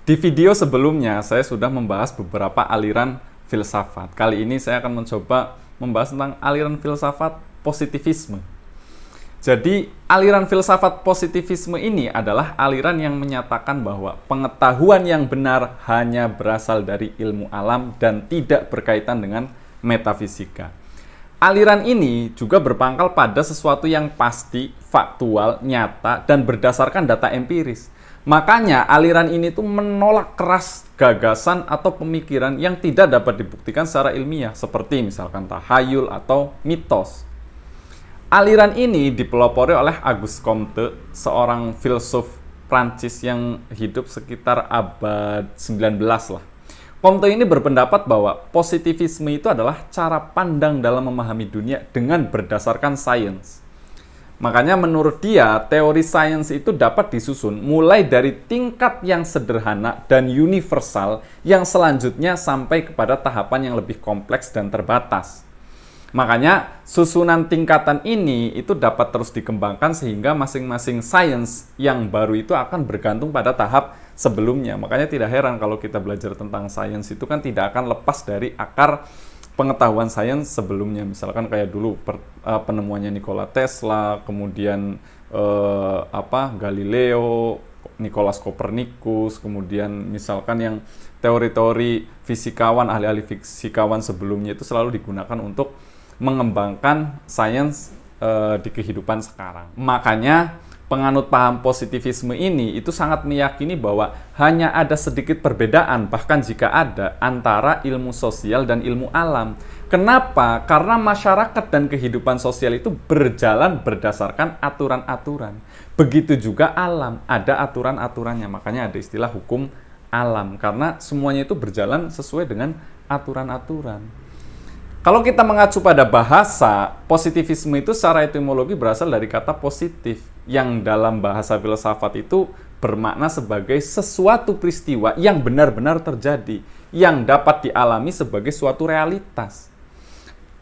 Di video sebelumnya, saya sudah membahas beberapa aliran filsafat. Kali ini saya akan mencoba membahas tentang aliran filsafat positivisme. Jadi, aliran filsafat positivisme ini adalah aliran yang menyatakan bahwa pengetahuan yang benar hanya berasal dari ilmu alam dan tidak berkaitan dengan metafisika. Aliran ini juga berpangkal pada sesuatu yang pasti, faktual, nyata, dan berdasarkan data empiris. Makanya aliran ini tuh menolak keras gagasan atau pemikiran yang tidak dapat dibuktikan secara ilmiah, seperti misalkan tahayul atau mitos. Aliran ini dipelopori oleh Auguste Comte, seorang filsuf Prancis yang hidup sekitar abad 19 lah. Comte ini berpendapat bahwa positivisme itu adalah cara pandang dalam memahami dunia dengan berdasarkan sains. Makanya menurut dia, teori sains itu dapat disusun mulai dari tingkat yang sederhana dan universal yang selanjutnya sampai kepada tahapan yang lebih kompleks dan terbatas. Makanya susunan tingkatan ini itu dapat terus dikembangkan sehingga masing-masing sains yang baru itu akan bergantung pada tahap sebelumnya. Makanya tidak heran kalau kita belajar tentang sains itu kan tidak akan lepas dari akar pengetahuan sains sebelumnya. Misalkan kayak dulu penemuannya Nikola Tesla, kemudian Galileo, Nikolaus Kopernikus, kemudian misalkan yang teori-teori fisikawan, ahli-ahli fisikawan sebelumnya itu selalu digunakan untuk mengembangkan sains di kehidupan sekarang. Makanya penganut paham positivisme ini itu sangat meyakini bahwa hanya ada sedikit perbedaan, bahkan jika ada, antara ilmu sosial dan ilmu alam. Kenapa? Karena masyarakat dan kehidupan sosial itu berjalan berdasarkan aturan-aturan. Begitu juga alam, ada aturan-aturannya. Makanya ada istilah hukum alam, karena semuanya itu berjalan sesuai dengan aturan-aturan. Kalau kita mengacu pada bahasa, positivisme itu secara etimologi berasal dari kata positif, yang dalam bahasa filsafat itu bermakna sebagai sesuatu peristiwa yang benar-benar terjadi, yang dapat dialami sebagai suatu realitas.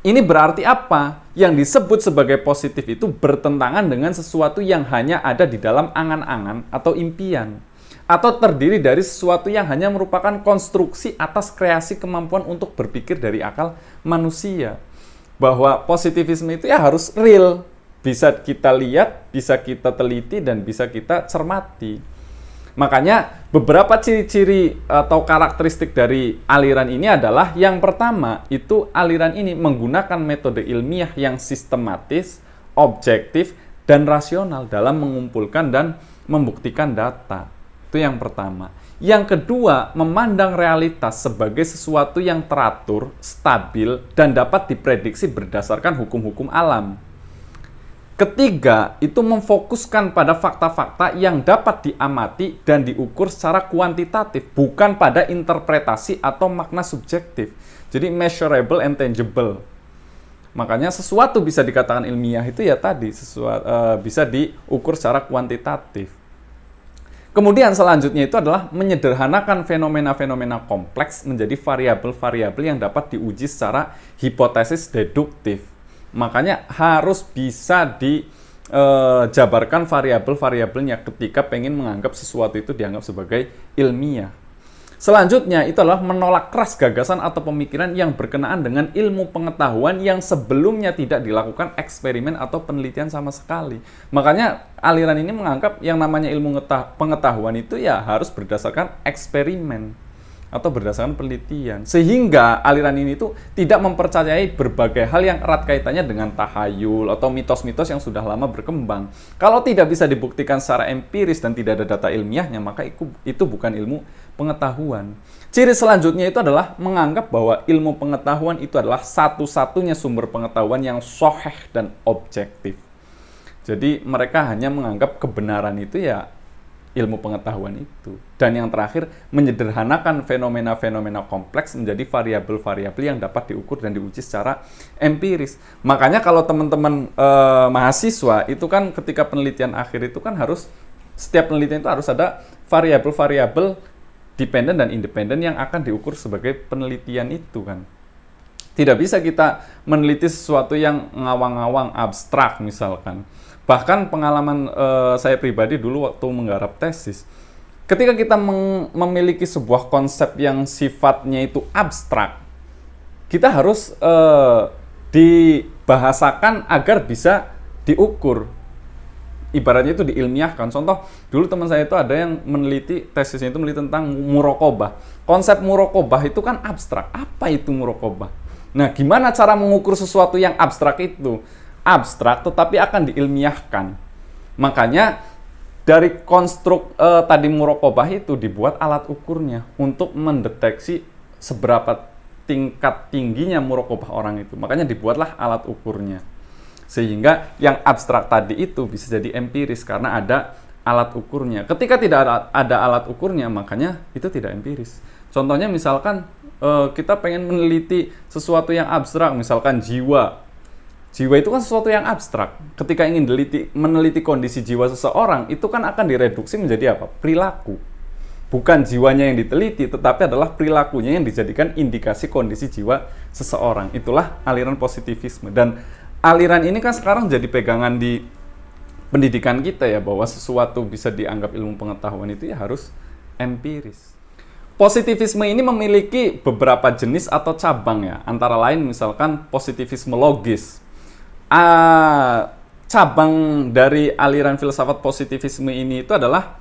Ini berarti apa? Yang disebut sebagai positif itu bertentangan dengan sesuatu yang hanya ada di dalam angan-angan atau impian, atau terdiri dari sesuatu yang hanya merupakan konstruksi atas kreasi kemampuan untuk berpikir dari akal manusia. Bahwa positivisme itu ya harus real, bisa kita lihat, bisa kita teliti, dan bisa kita cermati. Makanya beberapa ciri-ciri atau karakteristik dari aliran ini adalah, yang pertama itu aliran ini menggunakan metode ilmiah yang sistematis, objektif, dan rasional dalam mengumpulkan dan membuktikan data. Itu yang pertama. Yang kedua, memandang realitas sebagai sesuatu yang teratur, stabil, dan dapat diprediksi berdasarkan hukum-hukum alam. Ketiga, itu memfokuskan pada fakta-fakta yang dapat diamati dan diukur secara kuantitatif, bukan pada interpretasi atau makna subjektif. Jadi measurable and tangible. Makanya sesuatu bisa dikatakan ilmiah itu ya tadi, bisa diukur secara kuantitatif. Kemudian selanjutnya itu adalah menyederhanakan fenomena-fenomena kompleks menjadi variabel-variabel yang dapat diuji secara hipotesis deduktif. Makanya harus bisa dijabarkan variabel-variabelnya ketika pengen menganggap sesuatu itu dianggap sebagai ilmiah. Selanjutnya itu adalah menolak keras gagasan atau pemikiran yang berkenaan dengan ilmu pengetahuan yang sebelumnya tidak dilakukan eksperimen atau penelitian sama sekali. Makanya aliran ini menganggap yang namanya ilmu pengetahuan itu ya harus berdasarkan eksperimen atau berdasarkan penelitian. Sehingga aliran ini tuh tidak mempercayai berbagai hal yang erat kaitannya dengan tahayul atau mitos-mitos yang sudah lama berkembang. Kalau tidak bisa dibuktikan secara empiris dan tidak ada data ilmiahnya, maka itu bukan ilmu pengetahuan. Ciri selanjutnya itu adalah menganggap bahwa ilmu pengetahuan itu adalah satu-satunya sumber pengetahuan yang sahih dan objektif. Jadi mereka hanya menganggap kebenaran itu ya ilmu pengetahuan itu. Dan yang terakhir, menyederhanakan fenomena-fenomena kompleks menjadi variabel-variabel yang dapat diukur dan diuji secara empiris. Makanya kalau teman-teman mahasiswa itu kan ketika penelitian akhir itu kan harus, setiap penelitian itu harus ada variabel-variabel dependen dan independen yang akan diukur sebagai penelitian itu kan. Tidak bisa kita meneliti sesuatu yang ngawang-ngawang, abstrak misalkan. Bahkan pengalaman saya pribadi dulu waktu menggarap tesis, Ketika kita memiliki sebuah konsep yang sifatnya itu abstrak, kita harus dibahasakan agar bisa diukur. Ibaratnya itu diilmiahkan. Contoh, dulu teman saya itu ada yang meneliti, tesisnya itu meneliti tentang murokobah. Konsep murokobah itu kan abstrak. Apa itu murokobah? Nah, gimana cara mengukur sesuatu yang abstrak itu? Abstrak tetapi akan diilmiahkan. Makanya dari konstruk tadi murokobah itu dibuat alat ukurnya untuk mendeteksi seberapa tingkat tingginya murokobah orang itu. Makanya dibuatlah alat ukurnya. Sehingga yang abstrak tadi itu bisa jadi empiris karena ada alat ukurnya. Ketika tidak ada alat ukurnya, makanya itu tidak empiris. Contohnya misalkan kita pengen meneliti sesuatu yang abstrak, misalkan jiwa. Jiwa itu kan sesuatu yang abstrak. Ketika ingin meneliti kondisi jiwa seseorang, itu kan akan direduksi menjadi apa? Perilaku. Bukan jiwanya yang diteliti, tetapi adalah perilakunya yang dijadikan indikasi kondisi jiwa seseorang. Itulah aliran positivisme. Dan aliran ini kan sekarang jadi pegangan di pendidikan kita ya, bahwa sesuatu bisa dianggap ilmu pengetahuan itu ya harus empiris. Positivisme ini memiliki beberapa jenis atau cabang ya, antara lain misalkan positivisme logis. Cabang dari aliran filsafat positivisme ini itu adalah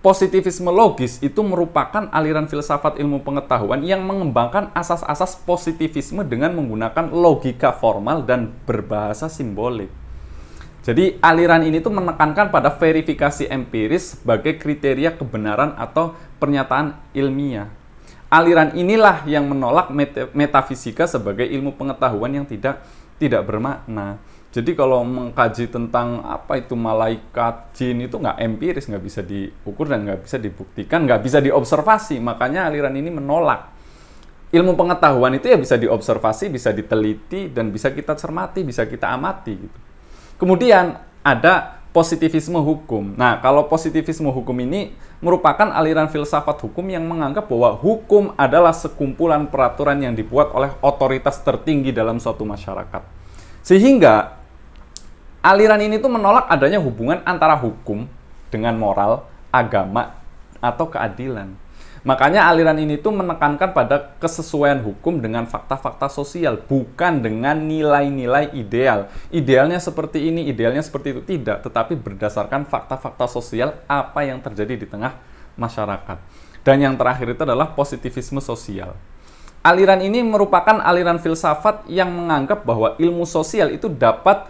positivisme logis. Itu merupakan aliran filsafat ilmu pengetahuan yang mengembangkan asas-asas positivisme dengan menggunakan logika formal dan berbahasa simbolik. Jadi aliran ini tuh menekankan pada verifikasi empiris sebagai kriteria kebenaran atau pernyataan ilmiah. Aliran inilah yang menolak metafisika sebagai ilmu pengetahuan yang tidak bermakna. Jadi kalau mengkaji tentang apa itu malaikat, jin, itu nggak empiris, nggak bisa diukur dan nggak bisa dibuktikan, nggak bisa diobservasi. Makanya aliran ini menolak. Ilmu pengetahuan itu ya bisa diobservasi, bisa diteliti, dan bisa kita cermati, bisa kita amati gitu. Kemudian ada positivisme hukum. Nah, kalau positivisme hukum ini merupakan aliran filsafat hukum yang menganggap bahwa hukum adalah sekumpulan peraturan yang dibuat oleh otoritas tertinggi dalam suatu masyarakat. Sehingga aliran ini tuh menolak adanya hubungan antara hukum dengan moral, agama, atau keadilan. Makanya aliran ini tuh menekankan pada kesesuaian hukum dengan fakta-fakta sosial, bukan dengan nilai-nilai ideal. Idealnya seperti ini, idealnya seperti itu, tidak, tetapi berdasarkan fakta-fakta sosial apa yang terjadi di tengah masyarakat. Dan yang terakhir itu adalah positivisme sosial. Aliran ini merupakan aliran filsafat yang menganggap bahwa ilmu sosial itu dapat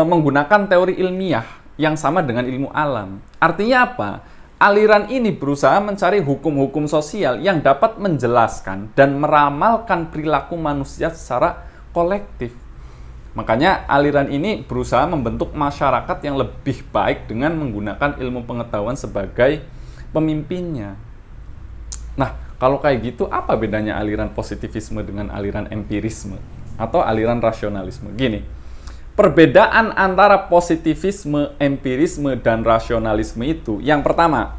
menggunakan teori ilmiah yang sama dengan ilmu alam. Artinya apa? Aliran ini berusaha mencari hukum-hukum sosial yang dapat menjelaskan dan meramalkan perilaku manusia secara kolektif. Makanya aliran ini berusaha membentuk masyarakat yang lebih baik dengan menggunakan ilmu pengetahuan sebagai pemimpinnya. Nah, kalau kayak gitu, apa bedanya aliran positivisme dengan aliran empirisme atau aliran rasionalisme? Gini, perbedaan antara positivisme, empirisme, dan rasionalisme itu, yang pertama,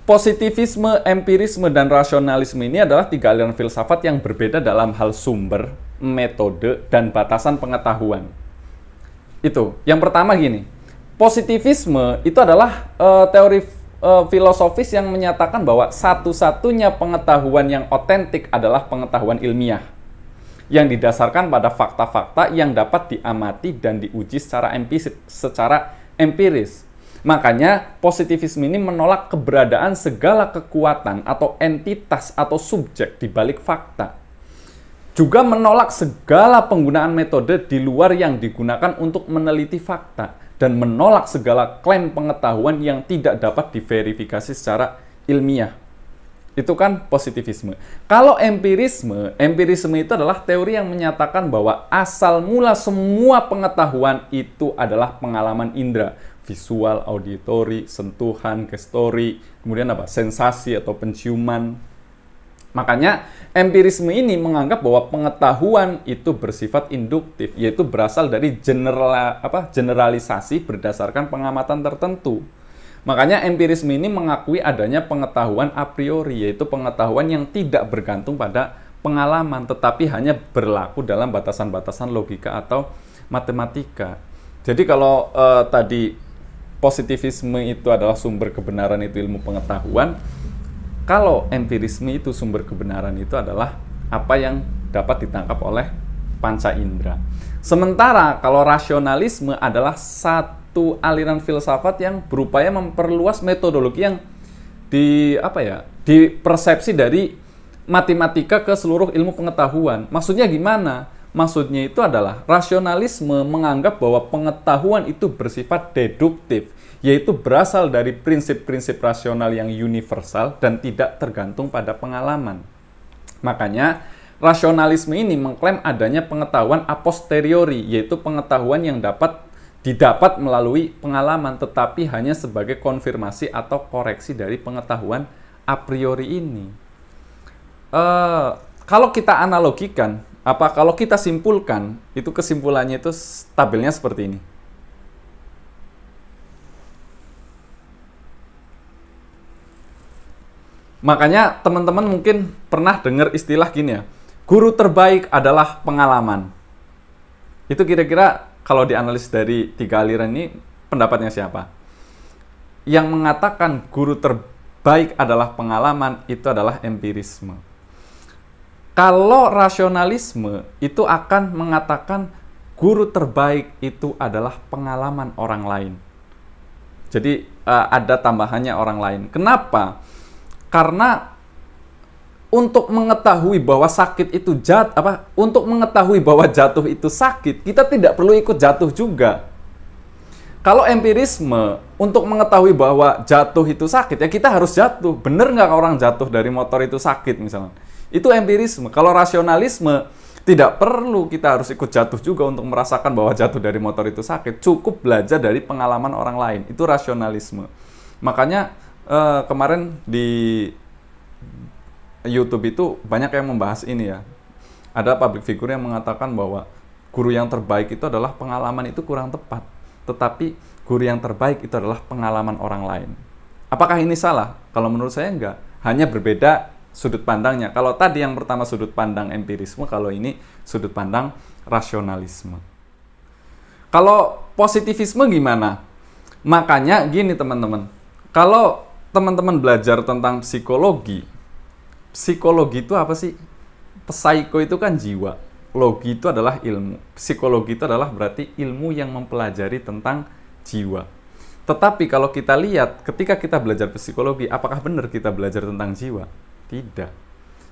positivisme, empirisme, dan rasionalisme ini adalah tiga aliran filsafat yang berbeda dalam hal sumber, metode, dan batasan pengetahuan. Itu, yang pertama gini, positivisme itu adalah teori filosofis yang menyatakan bahwa satu-satunya pengetahuan yang otentik adalah pengetahuan ilmiah yang didasarkan pada fakta-fakta yang dapat diamati dan diuji secara empiris. Makanya positivisme ini menolak keberadaan segala kekuatan atau entitas atau subjek di balik fakta. Juga menolak segala penggunaan metode di luar yang digunakan untuk meneliti fakta dan menolak segala klaim pengetahuan yang tidak dapat diverifikasi secara ilmiah. Itu kan positivisme. Kalau empirisme itu adalah teori yang menyatakan bahwa asal mula semua pengetahuan itu adalah pengalaman indera, visual, auditori, sentuhan, gestori, kemudian apa? Sensasi atau penciuman. Makanya empirisme ini menganggap bahwa pengetahuan itu bersifat induktif, yaitu berasal dari generalisasi berdasarkan pengamatan tertentu. Makanya empirisme ini mengakui adanya pengetahuan a priori, yaitu pengetahuan yang tidak bergantung pada pengalaman, tetapi hanya berlaku dalam batasan-batasan logika atau matematika. Jadi kalau tadi positivisme itu adalah sumber kebenaran, itu ilmu pengetahuan. Kalau empirisme itu sumber kebenaran itu adalah apa yang dapat ditangkap oleh panca indera. Sementara kalau rasionalisme adalah satu aliran filsafat yang berupaya memperluas metodologi yang dipersepsi dari matematika ke seluruh ilmu pengetahuan. Maksudnya gimana? Maksudnya itu adalah rasionalisme menganggap bahwa pengetahuan itu bersifat deduktif, yaitu berasal dari prinsip-prinsip rasional yang universal dan tidak tergantung pada pengalaman. Makanya, rasionalisme ini mengklaim adanya pengetahuan a posteriori, yaitu pengetahuan yang didapat melalui pengalaman, tetapi hanya sebagai konfirmasi atau koreksi dari pengetahuan a priori ini. Kalau kita analogikan, kalau kita simpulkan, itu kesimpulannya itu tabelnya seperti ini. Makanya teman-teman mungkin pernah dengar istilah gini ya, guru terbaik adalah pengalaman. Itu kira-kira kalau dianalisis dari 3 aliran ini, pendapatnya siapa? Yang mengatakan guru terbaik adalah pengalaman, itu adalah empirisme. Kalau rasionalisme itu akan mengatakan guru terbaik itu adalah pengalaman orang lain. Jadi ada tambahannya orang lain. Kenapa? Karena untuk mengetahui bahwa sakit itu untuk mengetahui bahwa jatuh itu sakit, kita tidak perlu ikut jatuh juga. Kalau empirisme, untuk mengetahui bahwa jatuh itu sakit, ya kita harus jatuh. Bener nggak orang jatuh dari motor itu sakit misalnya? Itu empirisme. Kalau rasionalisme, tidak perlu kita harus ikut jatuh juga untuk merasakan bahwa jatuh dari motor itu sakit. Cukup belajar dari pengalaman orang lain. Itu rasionalisme. Makanya kemarin di YouTube itu banyak yang membahas ini ya. Ada public figure yang mengatakan bahwa guru yang terbaik itu adalah pengalaman, itu kurang tepat. Tetapi guru yang terbaik itu adalah pengalaman orang lain. Apakah ini salah? Kalau menurut saya enggak. Hanya berbeda sudut pandangnya. Kalau tadi yang pertama sudut pandang empirisme, kalau ini sudut pandang rasionalisme. Kalau positivisme gimana? Makanya gini teman-teman. Kalau teman-teman belajar tentang psikologi itu apa sih? Psycho itu kan jiwa. Logi itu adalah ilmu. Psikologi itu adalah berarti ilmu yang mempelajari tentang jiwa. Tetapi kalau kita lihat, ketika kita belajar psikologi, apakah benar kita belajar tentang jiwa? Tidak.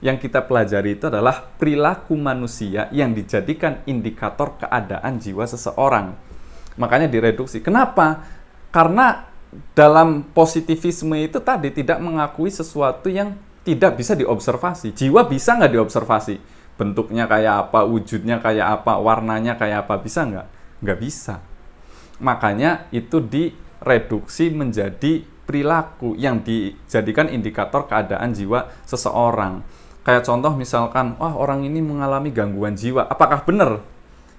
Yang kita pelajari itu adalah perilaku manusia yang dijadikan indikator keadaan jiwa seseorang. Makanya direduksi. Kenapa? Karena dalam positivisme itu tadi tidak mengakui sesuatu yang tidak bisa diobservasi. Jiwa bisa nggak diobservasi? Bentuknya kayak apa, wujudnya kayak apa, warnanya kayak apa, bisa nggak? Nggak bisa. Makanya itu direduksi menjadi perilaku yang dijadikan indikator keadaan jiwa seseorang. Kayak contoh misalkan, orang ini mengalami gangguan jiwa. Apakah benar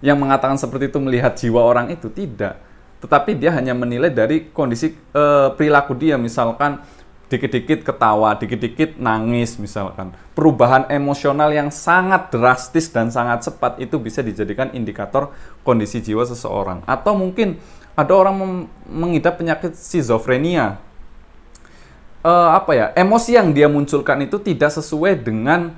yang mengatakan seperti itu melihat jiwa orang itu? Tidak. Tetapi dia hanya menilai dari kondisi perilaku dia. Misalkan dikit-dikit ketawa, dikit-dikit nangis misalkan. Perubahan emosional yang sangat drastis dan sangat cepat itu bisa dijadikan indikator kondisi jiwa seseorang. Atau mungkin ada orang mengidap penyakit skizofrenia. Emosi yang dia munculkan itu tidak sesuai dengan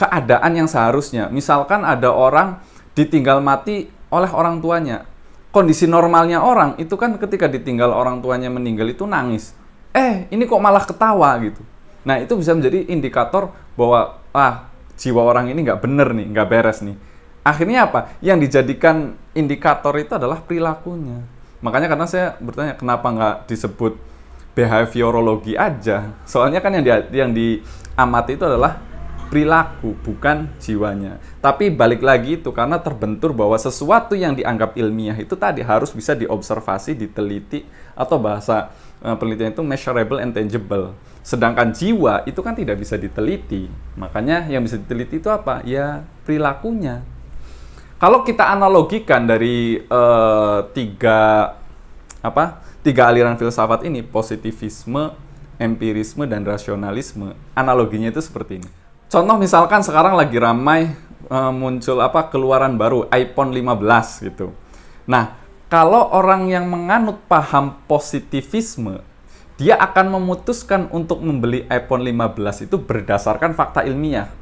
keadaan yang seharusnya. Misalkan ada orang ditinggal mati oleh orang tuanya. Kondisi normalnya orang itu kan ketika ditinggal orang tuanya meninggal itu nangis. Ini kok malah ketawa gitu. Nah, itu bisa menjadi indikator bahwa jiwa orang ini nggak bener nih, nggak beres nih. Akhirnya apa? Yang dijadikan indikator itu adalah perilakunya. Makanya karena saya bertanya, kenapa nggak disebut behaviorologi aja? Soalnya kan yang diamati itu adalah perilaku, bukan jiwanya. Tapi balik lagi itu karena terbentur bahwa sesuatu yang dianggap ilmiah itu tadi harus bisa diobservasi, diteliti, atau bahasa penelitian itu measurable and tangible. Sedangkan jiwa itu kan tidak bisa diteliti. Makanya yang bisa diteliti itu apa? Ya perilakunya. Kalau kita analogikan dari tiga aliran filsafat ini, positivisme, empirisme, dan rasionalisme, analoginya itu seperti ini. Contoh misalkan sekarang lagi ramai muncul keluaran baru iPhone 15 gitu. Nah, kalau orang yang menganut paham positivisme, dia akan memutuskan untuk membeli iPhone 15 itu berdasarkan fakta ilmiah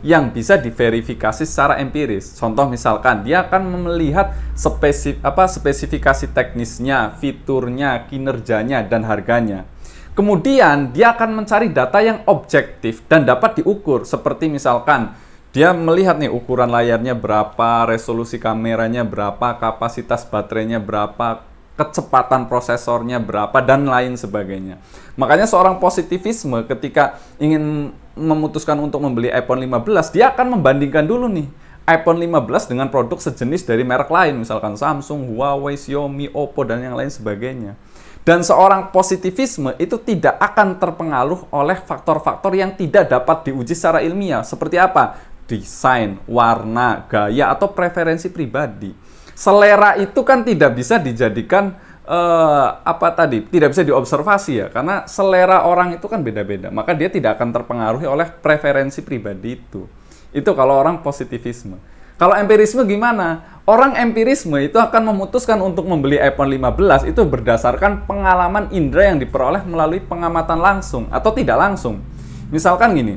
yang bisa diverifikasi secara empiris. Contoh misalkan, dia akan melihat spesifikasi teknisnya, fiturnya, kinerjanya, dan harganya. Kemudian, dia akan mencari data yang objektif dan dapat diukur. Seperti misalkan, dia melihat nih ukuran layarnya berapa, resolusi kameranya berapa, kapasitas baterainya berapa, kecepatan prosesornya berapa, dan lain sebagainya. Makanya seorang positivisme ketika ingin memutuskan untuk membeli iPhone 15, dia akan membandingkan dulu nih iPhone 15 dengan produk sejenis dari merek lain, misalkan Samsung, Huawei, Xiaomi, Oppo, dan yang lain sebagainya. Dan seorang positivisme itu tidak akan terpengaruh oleh faktor-faktor yang tidak dapat diuji secara ilmiah. Seperti apa? Desain, warna, gaya, atau preferensi pribadi. Selera itu kan tidak bisa dijadikan tidak bisa diobservasi ya, karena selera orang itu kan beda-beda. Maka dia tidak akan terpengaruhi oleh preferensi pribadi itu. Itu kalau orang positivisme. Kalau empirisme gimana? Orang empirisme itu akan memutuskan untuk membeli iPhone 15 itu berdasarkan pengalaman indera yang diperoleh melalui pengamatan langsung atau tidak langsung. Misalkan gini,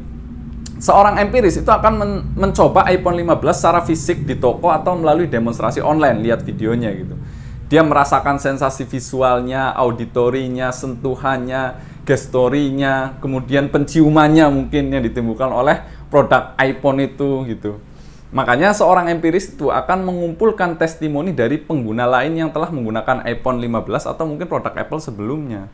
seorang empiris itu akan mencoba iPhone 15 secara fisik di toko atau melalui demonstrasi online, lihat videonya gitu. Dia merasakan sensasi visualnya, auditorinya, sentuhannya, gestorinya, kemudian penciumannya mungkin yang ditimbulkan oleh produk iPhone itu gitu. Makanya seorang empiris itu akan mengumpulkan testimoni dari pengguna lain yang telah menggunakan iPhone 15 atau mungkin produk Apple sebelumnya.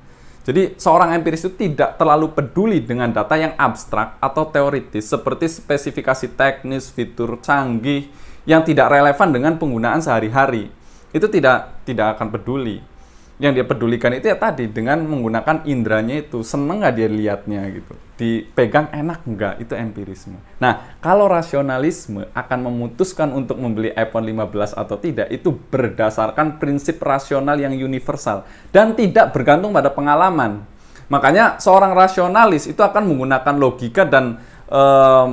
Jadi seorang empiris itu tidak terlalu peduli dengan data yang abstrak atau teoritis seperti spesifikasi teknis, fitur canggih yang tidak relevan dengan penggunaan sehari-hari. Itu tidak akan peduli. Yang dia pedulikan itu ya tadi, dengan menggunakan indranya itu, seneng nggak dia lihatnya gitu, dipegang enak nggak, itu empirisme. Nah, kalau rasionalisme akan memutuskan untuk membeli iPhone 15 atau tidak, itu berdasarkan prinsip rasional yang universal dan tidak bergantung pada pengalaman. Makanya seorang rasionalis itu akan menggunakan logika dan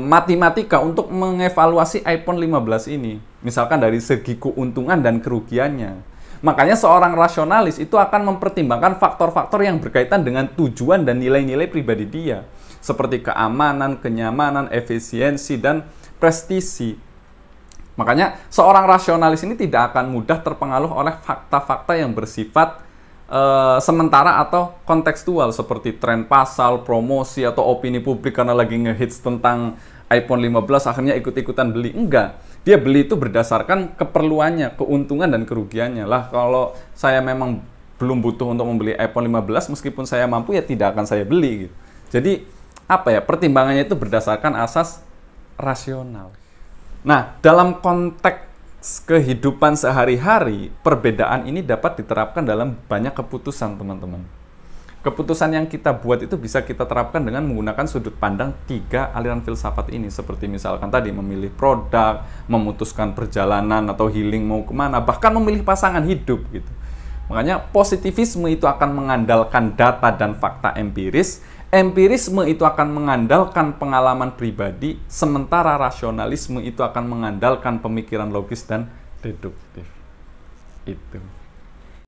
matematika untuk mengevaluasi iPhone 15 ini. Misalkan dari segi keuntungan dan kerugiannya. Makanya seorang rasionalis itu akan mempertimbangkan faktor-faktor yang berkaitan dengan tujuan dan nilai-nilai pribadi dia. Seperti keamanan, kenyamanan, efisiensi, dan prestisi. Makanya seorang rasionalis ini tidak akan mudah terpengaruh oleh fakta-fakta yang bersifat sementara atau kontekstual. Seperti tren pasar, promosi, atau opini publik karena lagi ngehits tentang iPhone 15 akhirnya ikut-ikutan beli. Enggak. Dia beli itu berdasarkan keperluannya, keuntungan dan kerugiannya. Lah kalau saya memang belum butuh untuk membeli iPhone 15, meskipun saya mampu ya tidak akan saya beli gitu. Jadi pertimbangannya itu berdasarkan asas rasional. Nah, dalam konteks kehidupan sehari-hari, perbedaan ini dapat diterapkan dalam banyak keputusan, teman-teman. Keputusan yang kita buat itu bisa kita terapkan dengan menggunakan sudut pandang 3 aliran filsafat ini. Seperti misalkan tadi, memilih produk, memutuskan perjalanan atau healing mau kemana, bahkan memilih pasangan hidup gitu. Makanya positivisme itu akan mengandalkan data dan fakta empiris, empirisme itu akan mengandalkan pengalaman pribadi, sementara rasionalisme itu akan mengandalkan pemikiran logis dan deduktif. Itu.